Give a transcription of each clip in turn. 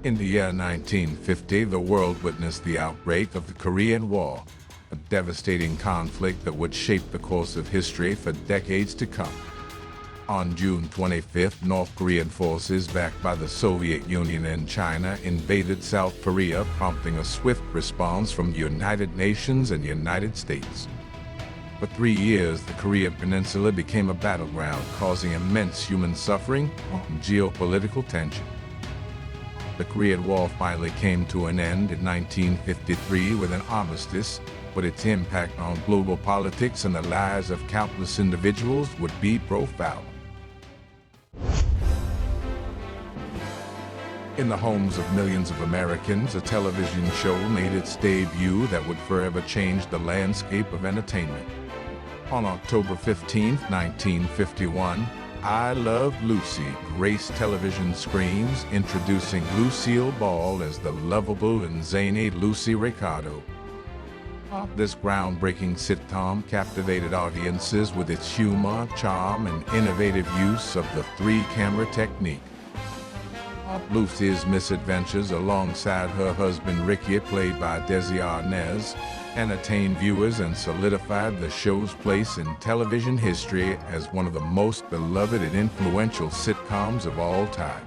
In the year 1950, the world witnessed the outbreak of the Korean War, a devastating conflict that would shape the course of history for decades to come. On June 25th, North Korean forces backed by the Soviet Union and China invaded South Korea, prompting a swift response from the United Nations and the United States. For 3 years, the Korean Peninsula became a battleground, causing immense human suffering and geopolitical tension. The Korean War finally came to an end in 1953 with an armistice, but its impact on global politics and the lives of countless individuals would be profound. In the homes of millions of Americans, a television show made its debut that would forever change the landscape of entertainment. On October 15, 1951, I Love Lucy graced television screens, introducing Lucille Ball as the lovable and zany Lucy Ricardo. This groundbreaking sitcom captivated audiences with its humor, charm, and innovative use of the three-camera technique. Lucy's misadventures alongside her husband Ricky, played by Desi Arnaz, entertained viewers and solidified the show's place in television history as one of the most beloved and influential sitcoms of all time.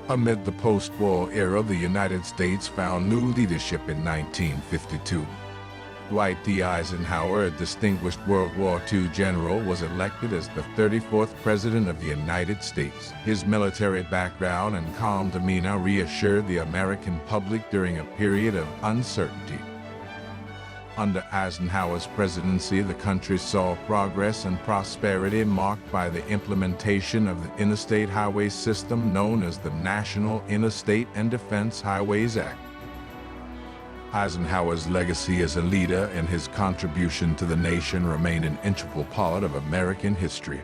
Amid the post-war era, the United States found new leadership in 1952. Dwight D. Eisenhower, a distinguished World War II general, was elected as the 34th President of the United States. His military background and calm demeanor reassured the American public during a period of uncertainty. Under Eisenhower's presidency, the country saw progress and prosperity marked by the implementation of the interstate highway system known as the National Interstate and Defense Highways Act. Eisenhower's legacy as a leader and his contribution to the nation remain an integral part of American history.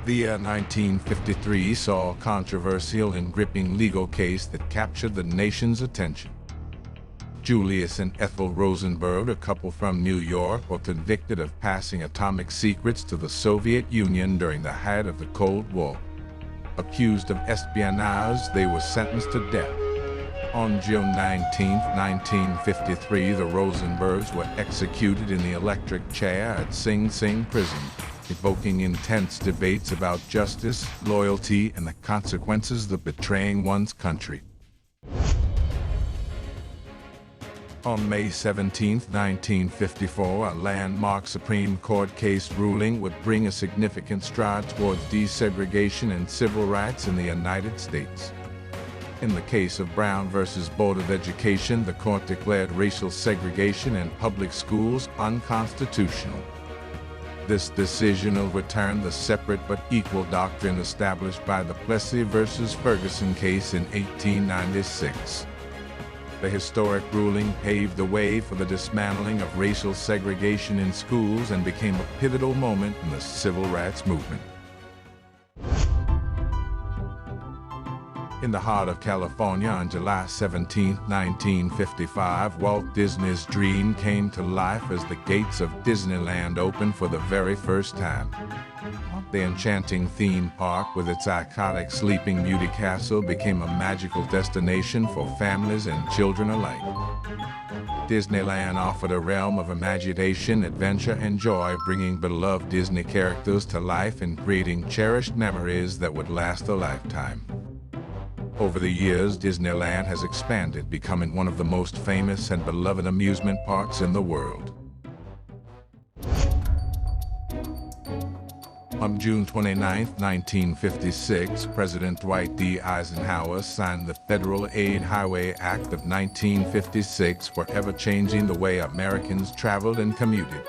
The year 1953 saw a controversial and gripping legal case that captured the nation's attention. Julius and Ethel Rosenberg, a couple from New York, were convicted of passing atomic secrets to the Soviet Union during the height of the Cold War. Accused of espionage, they were sentenced to death. On June 19, 1953, the Rosenbergs were executed in the electric chair at Sing Sing prison, evoking intense debates about justice, loyalty, and the consequences of betraying one's country. On May 17, 1954, a landmark Supreme Court case ruling would bring a significant stride towards desegregation and civil rights in the United States. In the case of Brown versus Board of Education, the court declared racial segregation in public schools unconstitutional. This decision overturned the separate but equal doctrine established by the Plessy versus Ferguson case in 1896. The historic ruling paved the way for the dismantling of racial segregation in schools and became a pivotal moment in the civil rights movement. In the heart of California on July 17, 1955, Walt Disney's dream came to life as the gates of Disneyland opened for the very first time. The enchanting theme park with its iconic Sleeping Beauty castle became a magical destination for families and children alike. Disneyland offered a realm of imagination, adventure, and joy, bringing beloved Disney characters to life and creating cherished memories that would last a lifetime. Over the years, Disneyland has expanded, becoming one of the most famous and beloved amusement parks in the world. On June 29, 1956, President Dwight D. Eisenhower signed the Federal Aid Highway Act of 1956, forever changing the way Americans traveled and commuted.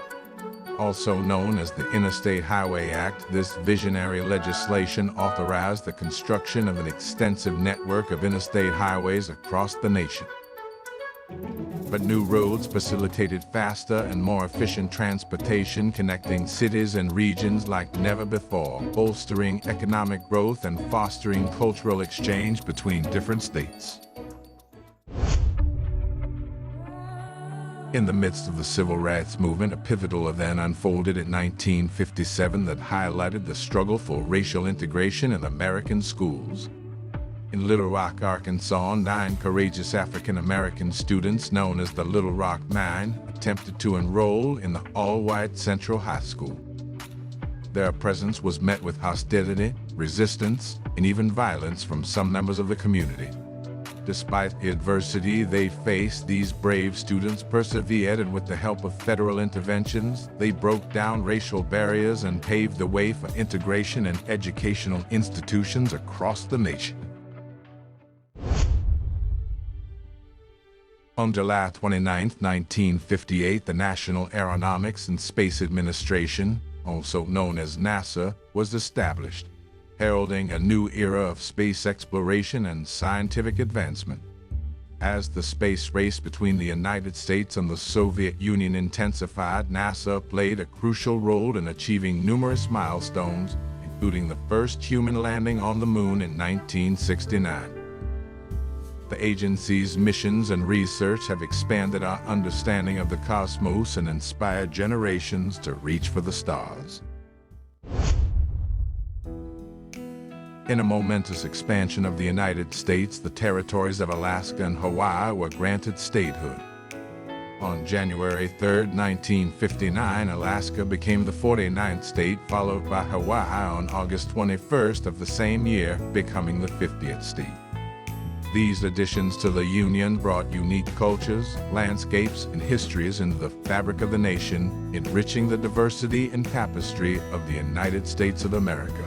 Also known as the Interstate Highway Act, this visionary legislation authorized the construction of an extensive network of interstate highways across the nation. But new roads facilitated faster and more efficient transportation, connecting cities and regions like never before, bolstering economic growth and fostering cultural exchange between different states. In the midst of the civil rights movement, a pivotal event unfolded in 1957 that highlighted the struggle for racial integration in American schools. In Little Rock, Arkansas, 9 courageous African-American students known as the Little Rock Nine attempted to enroll in the all-white Central High School. Their presence was met with hostility, resistance, and even violence from some members of the community. Despite the adversity they faced, these brave students persevered, and with the help of federal interventions, they broke down racial barriers and paved the way for integration in educational institutions across the nation. On July 29, 1958, the National Aeronautics and Space Administration, also known as NASA, was established, heralding a new era of space exploration and scientific advancement. As the space race between the United States and the Soviet Union intensified, NASA played a crucial role in achieving numerous milestones, including the first human landing on the moon in 1969. The agency's missions and research have expanded our understanding of the cosmos and inspired generations to reach for the stars. In a momentous expansion of the United States, the territories of Alaska and Hawaii were granted statehood. On January 3, 1959, Alaska became the 49th state, followed by Hawaii on August 21st of the same year, becoming the 50th state. These additions to the Union brought unique cultures, landscapes, and histories into the fabric of the nation, enriching the diversity and tapestry of the United States of America.